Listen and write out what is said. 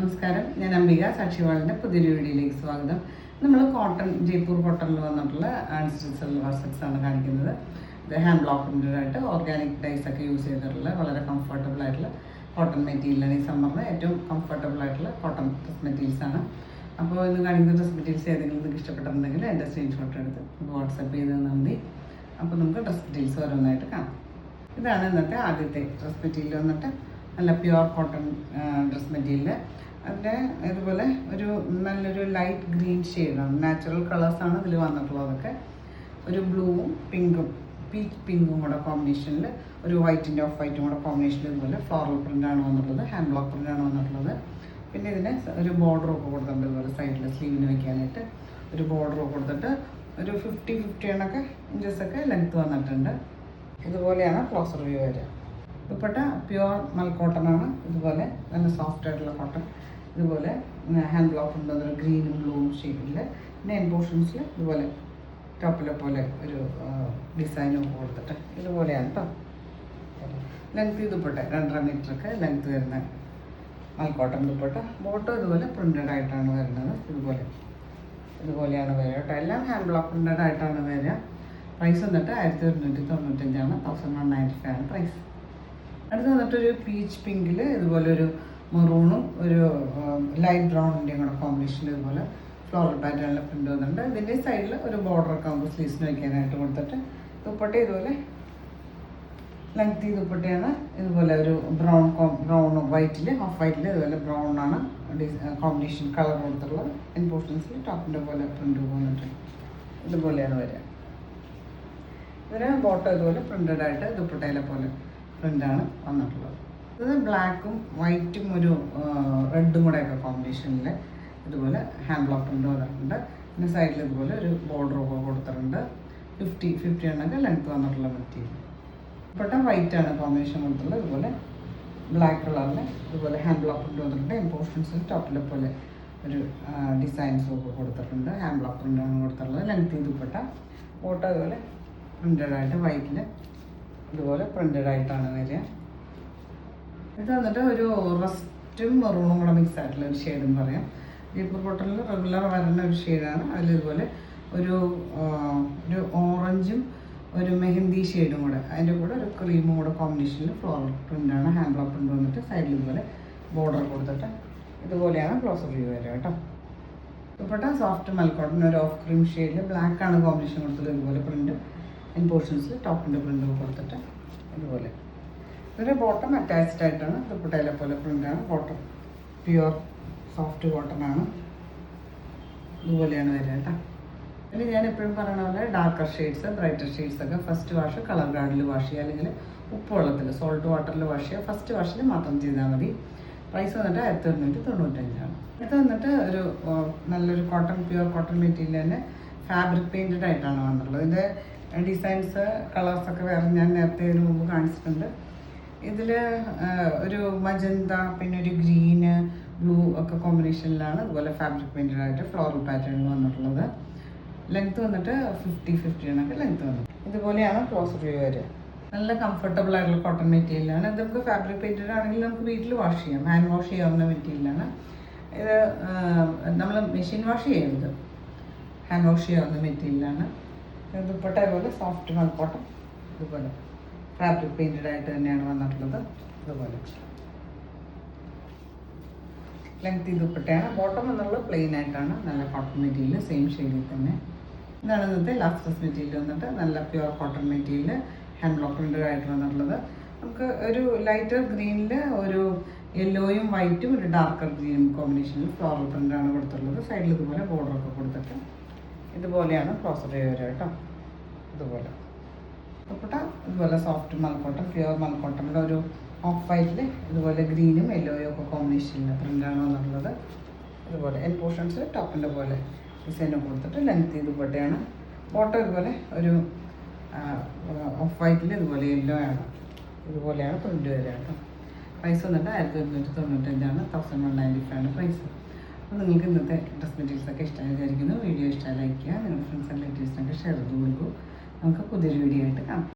നമസ്കാരം, ഞാൻ അംബിക സാക്ഷിവാളിൻ്റെ പുതിയൊരു വീഡിയോയിലേക്ക് സ്വാഗതം. നമ്മൾ ജയ്പൂർ കോട്ടണിൽ വന്നിട്ടുള്ള അൺസ്റ്റിച്ചഡ് സെറ്റ്സ് ആണ് കാണിക്കുന്നത്. ഇത് ഹാൻഡ് ബ്ലോക്ക് പ്രിൻ്റഡായിട്ട് ഓർഗാനിക് ഡൈസ് ഒക്കെ യൂസ് ചെയ്തിട്ടുള്ള വളരെ കംഫർട്ടബിൾ ആയിട്ടുള്ള കോട്ടൺ മെറ്റീരിയലാണ്. ഈ സമ്മറിന് ഏറ്റവും കംഫർട്ടബിൾ ആയിട്ടുള്ള കോട്ടൺ ഡ്രസ് മെറ്റീരിയൽസ് ആണ്. അപ്പോൾ ഇന്ന് കാണിക്കുന്ന ഡ്രസ് മെറ്റീരിയൽസ് ഏതെങ്കിലും നിങ്ങൾക്ക് ഇഷ്ടപ്പെട്ടിട്ടുണ്ടെങ്കിൽ എൻ്റെ സ്ക്രീൻഷോട്ട് എടുത്ത് വാട്സപ്പ് ചെയ്ത് തന്നാൽ മതി. അപ്പോൾ നമുക്ക് ഡ്രസ് മെറ്റീരിയൽസ് ഓരോന്നായിട്ട് കാണാം. ഇതാണ് ഇന്നത്തെ ആദ്യത്തെ ഡ്രസ് മെറ്റീരിയൽ വന്നിട്ട് നല്ല പ്യുവർ കോട്ടൺ ഡ്രസ് മെറ്റീരിയൽ. അതിൻ്റെ ഇതുപോലെ ഒരു നല്ലൊരു ലൈറ്റ് ഗ്രീൻ ഷെയ്ഡാണ്, നാച്ചുറൽ കളേഴ്സാണ് ഇതിൽ വന്നിട്ടുള്ളതൊക്കെ. ഒരു ബ്ലൂവും പിങ്കും പീച്ച് പിങ്കും കൂടെ കോമ്പിനേഷനിൽ, ഒരു വൈറ്റിൻ്റെ ഓഫ് വൈറ്റും കൂടെ കോമ്പിനേഷനിൽ ഇതുപോലെ ഫ്ലോറൽ പ്രിൻ്റാണ് വന്നിട്ടുള്ളത്, ഹാൻഡ് ബ്ലോക്ക് പ്രിൻ്റാണ് വന്നിട്ടുള്ളത്. പിന്നെ ഇതിന് ഒരു ബോർഡറൊക്കെ കൊടുത്തിട്ടുണ്ട്, ഇതുപോലെ സൈഡിൽ സ്ലീവിന് വയ്ക്കാനായിട്ട് ഒരു ബോർഡറൊക്കെ കൊടുത്തിട്ട് ഒരു 50-50 എണ്ണൊക്കെ ഇഞ്ചസൊക്കെ ലെങ്ത്ത് വന്നിട്ടുണ്ട്. ഇതുപോലെയാണ് ക്ലോസർ വ്യൂ വരിക. ദുപ്പട്ട പ്യുവർ മൽ കോട്ടൺ ആണ്, ഇതുപോലെ നല്ല സോഫ്റ്റ് ആയിട്ടുള്ള കോട്ടൺ. ഇതുപോലെ ഹാൻഡ് ബ്ലോക്ക് ഉണ്ട്, അതൊരു ഗ്രീനും ബ്ലൂവും ഷെയ്ഡിൽ. പിന്നെ എൻ പോർഷൻസിൽ ഇതുപോലെ ടോപ്പിലെ പോലെ ഒരു ഡിസൈനും കൊടുത്തിട്ട് ഇതുപോലെയാണ് കേട്ടോ. ലെങ്ത്ത് ദുപ്പട്ട 2.5 മീറ്ററൊക്കെ ലെങ്ത്ത് വരുന്ന മൽ കോട്ടൺ ദുപ്പട്ട. ബോട്ടം ഇതുപോലെ പ്രിൻ്റഡ് ആയിട്ടാണ് വരുന്നത്. ഇതുപോലെയാണ് വരിക കേട്ടോ. എല്ലാം ഹാൻഡ് ബ്ലോക്ക് പ്രിൻ്റഡ് ആയിട്ടാണ് വരിക. പ്രൈസ് വന്നിട്ട് 1195 1195 ആണ് പ്രൈസ്. അടുത്ത് വന്നിട്ടൊരു പീച്ച് പിങ്കിൽ ഇതുപോലെ ഒരു മെറൂണും ഒരു ലൈറ്റ് ബ്രൗണിൻ്റെയും കൂടെ കോമ്പിനേഷനിൽ ഇതുപോലെ ഫ്ലോറൽ പാറ്റേണിൽ പ്രിൻ്റ് വന്നിട്ടുണ്ട്. ഇതിൻ്റെ സൈഡിൽ ഒരു ബോർഡറൊക്കെ ആകുമ്പോൾ സ്ലീവ്സിന് വയ്ക്കാനായിട്ട് കൊടുത്തിട്ട് ദുപ്പട്ട ഇതുപോലെ ലെങ്തി ദുപ്പട്ടയാണ്. ഇതുപോലെ ഒരു ബ്രൗൺ വൈറ്റിൽ ഓഫ് വൈറ്റിൽ ഇതുപോലെ ബ്രൗൺ ആണ് കോമ്പിനേഷൻ കളർ കൊടുത്തിട്ടുള്ളത്. എൻ പോർഷൻസിൽ ടോപ്പിൻ്റെ പോലെ പ്രിൻ്റ് പോകുന്നുണ്ട്. ഇതുപോലെയാണ് വരിക. ഇതിന് ബോട്ടം ഇതുപോലെ പ്രിൻ്റഡ് ആയിട്ട് ദുപ്പട്ടയിലെ പോലെ പ്രിൻ്റാണ് വന്നിട്ടുള്ളത്. ഇത് ബ്ലാക്കും വൈറ്റും ഒരു റെഡും കൂടെയൊക്കെ കോമ്പിനേഷനിൽ ഇതുപോലെ ഹാൻഡ് ബ്ലോക്ക് പ്രിൻ്റ് വന്നിട്ടുണ്ട്. പിന്നെ സൈഡിൽ ഇതുപോലെ ഒരു ബോർഡറൊക്കെ കൊടുത്തിട്ടുണ്ട്. 50 എണ്ണൊക്കെ ലെങ്ത്ത് വന്നിട്ടുള്ള മെറ്റീരിയൽ. ദുപ്പട്ട വൈറ്റാണ് കോമ്പിനേഷൻ കൊടുത്തിട്ടുള്ളത്. ഇതുപോലെ ബ്ലാക്ക് കളറിൽ ഇതുപോലെ ഹാൻഡ് ബ്ലോക്ക് പ്രിൻ്റ് വന്നിട്ടുണ്ട്. എൻ പോർഷൻസിൽ ടോപ്പിലെ പോലെ ഒരു ഡിസൈൻസും ഒക്കെ കൊടുത്തിട്ടുണ്ട്. ഹാൻഡ് ബ്ലോക്ക് പ്രിൻ്റാണ് കൊടുത്തിട്ടുള്ളത്. ലെങ്ത്തി ദുപ്പട്ട. ബോട്ടം ഇതുപോലെ പ്രിൻ്റഡായിട്ട് വൈറ്റിൽ ഇതുപോലെ പ്രിൻ്റഡ് ആയിട്ടാണ് വരിക. ഇത് വന്നിട്ട് ഒരു റസ്റ്റും മെറൂണും കൂടെ മിക്സ് ആയിട്ടുള്ള ഒരു ഷെയ്ഡ് എന്ന് പറയാം. ജയ്പൂർ കോട്ടണിൽ റെഗുലർ വരുന്ന ഒരു ഷെയ്ഡാണ്. അതിലിതുപോലെ ഒരു ഓറഞ്ചും ഒരു മെഹന്തി ഷെയ്ഡും കൂടെ, അതിൻ്റെ കൂടെ ഒരു ക്രീമും കൂടെ കോമ്പിനേഷനിൽ ഫ്ലോറൽ പ്രിൻ്റാണ്. ഹാൻഡ് ബ്ലോക്ക് പ്രിൻ്റ് വന്നിട്ട് സൈഡിൽ ഇതുപോലെ ബോർഡർ കൊടുത്തിട്ട് ഇതുപോലെയാണ് ക്ലോസർ വ്യൂ വരിക കേട്ടോ. ദുപ്പട്ട സോഫ്റ്റ് മൽക്കോട്ടൺ ഒരു ഓഫ് ക്രീം ഷെയ്ഡിൽ ബ്ലാക്കാണ് കോമ്പിനേഷൻ കൊടുത്തത്. ഇതുപോലെ പ്രിൻ്റ് ഇൻ പോർഷൻസിൽ ടോപ്പിൻ്റെ പ്രിൻ്റ് കൊടുത്തിട്ട് ഇതുപോലെ. ഇതിൻ്റെ ബോട്ടം അറ്റാച്ച്ഡ് ആയിട്ടാണ്, ദുപ്പട്ടയിലെ പോലെ പ്രിൻ്റാണ്. ബോട്ടം പ്യുവർ സോഫ്റ്റ് കോട്ടൺ ആണ്. ഇതുപോലെയാണ് വരിക കേട്ടോ. പിന്നെ ഞാൻ എപ്പോഴും പറയുന്ന പോലെ ഡാർക്കർ ഷെയ്ഡ്സ് ബ്രൈറ്റർ ഷെയ്ഡ്സ് ഒക്കെ ഫസ്റ്റ് വാഷ് കളർ ഗാർഡിൽ വാഷ് ചെയ്യുക, അല്ലെങ്കിൽ ഉപ്പുവെള്ളത്തിൽ സോൾട്ട് വാട്ടറിൽ വാഷ് ചെയ്യുക. ഫസ്റ്റ് വാഷിൽ മാത്രം ചെയ്താൽ മതി. പ്രൈസ് വന്നിട്ട് 1295 ആണ്. ഇത് വന്നിട്ട് ഒരു നല്ലൊരു കോട്ടൺ പ്യുവർ കോട്ടൺ മെറ്റീരിയൽ തന്നെ ഫാബ്രിക് പെയിൻറ്റഡ് ആയിട്ടാണ് വന്നിട്ടുള്ളത്. ഇതിൻ്റെ ഡിസൈൻസ് കളേഴ്സൊക്കെ വേറെ ഞാൻ നേരത്തെ ഇതിന് മുമ്പ് കാണിച്ചിട്ടുണ്ട്. ഇതിൽ ഒരു മജന്ത, പിന്നെ ഒരു ഗ്രീന്, ബ്ലൂ ഒക്കെ കോമ്പിനേഷനിലാണ് ഇതുപോലെ ഫാബ്രിക് പെയിൻറ്റഡ് ആയിട്ട് ഫ്ലോറൽ പാറ്റേൺ വന്നിട്ടുള്ളത്. ലെങ്ത്ത് വന്നിട്ട് 50 എണ്ണൊക്കെ ലെങ്ത്ത് വന്നിട്ട് ഇതുപോലെയാണ് ക്ലോസർ വ്യൂ വരിക. നല്ല കംഫർട്ടബിൾ ആയിട്ടുള്ള കോട്ടൺ മെറ്റീരിയലാണ്. ഇത് നമുക്ക് ഫാബ്രിക് പെയിൻറ്റഡ് ആണെങ്കിൽ നമുക്ക് വീട്ടിൽ വാഷ് ചെയ്യാം, ഹാൻഡ് വാഷ് ചെയ്യാവുന്ന മെറ്റീരിയലാണ്. ഇത് നമ്മൾ മെഷീൻ വാഷ് ചെയ്യരുത്, ഹാൻഡ് വാഷ് ചെയ്യാവുന്ന മെറ്റീരിയലാണ്. ദുപ്പട്ട പോലെ സോഫ്റ്റ് മൽ കോട്ടൺ ഇതുപോലെ ഫാബ്രിക് പെയിൻറ്റഡ് ആയിട്ട് തന്നെയാണ് വന്നിട്ടുള്ളത്. ഇതുപോലെ ലെങ്തി ദുപ്പട്ടയാണ്. ബോട്ടം എന്നുള്ളത് പ്ലെയിൻ ആയിട്ടാണ്, നല്ല കോട്ടൺ മെറ്റീരിയൽ സെയിം ഷെയ്ഡിൽ തന്നെ. ഇതാണ് ഇന്നത്തെ ലാസ്റ്റ് ഡ്രസ് മെറ്റീരിയൽ വന്നിട്ട് നല്ല pure cotton material hand block printed ആയിട്ട് വന്നിട്ടുള്ളത്. നമുക്ക് ഒരു ലൈറ്റർ ഗ്രീനിൽ ഒരു യെല്ലോയും വൈറ്റും ഒരു ഡാർക്കർ ഗ്രീനും കോമ്പിനേഷനിൽ ഫ്ലോറൽ പ്രിൻ്റാണ് കൊടുത്തിട്ടുള്ളത്. സൈഡിൽ ഇതുപോലെ ബോർഡറൊക്കെ കൊടുത്തിട്ട് ഇതുപോലെയാണ് ക്ലോസർ വ്യൂ വരിക കേട്ടോ. ഇതുപോലെ ദുപ്പട്ട ഇതുപോലെ സോഫ്റ്റ് മൽക്കോട്ടൺ പ്യുവർ മൽക്കോട്ടണിൻ്റെ ഒരു ഓഫ് വൈറ്റിൽ ഇതുപോലെ ഗ്രീനും യെല്ലോയും ഒക്കെ കോമ്പിനേഷനിൽ പ്രിൻ്റാണ് വന്നിട്ടുള്ളത്. ഇതുപോലെ എൻ പോർഷൻസ് ടോപ്പിൻ്റെ പോലെ ഡിസൈനും കൊടുത്തിട്ട് ലെങ്തി ദുപ്പട്ടയാണ്. ബോട്ടം ഇതുപോലെ ഒരു ഓഫ് വൈറ്റിൽ ഇതുപോലെ യെല്ലോ ആണ്. ഇതുപോലെയാണ് പ്രിൻ്റ് വരിക കേട്ടോ. പ്രൈസ് വന്നിട്ട് 1295 ആണ് 1195 ആണ് പ്രൈസ്. അപ്പോൾ നിങ്ങൾക്ക് ഇന്നത്തെ ഡ്രസ് മെറ്റീരിയൽസൊക്കെ ഇഷ്ടമായി വിചാരിക്കുന്നു. വീഡിയോ ഇഷ്ടമായി ലൈക്ക് ചെയ്യുക, നിങ്ങളുടെ ഫ്രണ്ട്സ് ആൻഡ് റിലേറ്റീവ്സിനൊക്കെ ഷെയർ ചെയ്ത് കൊടുക്കൂ. നമുക്ക് പുതിയൊരു വീഡിയോ ആയിട്ട് കാണാം.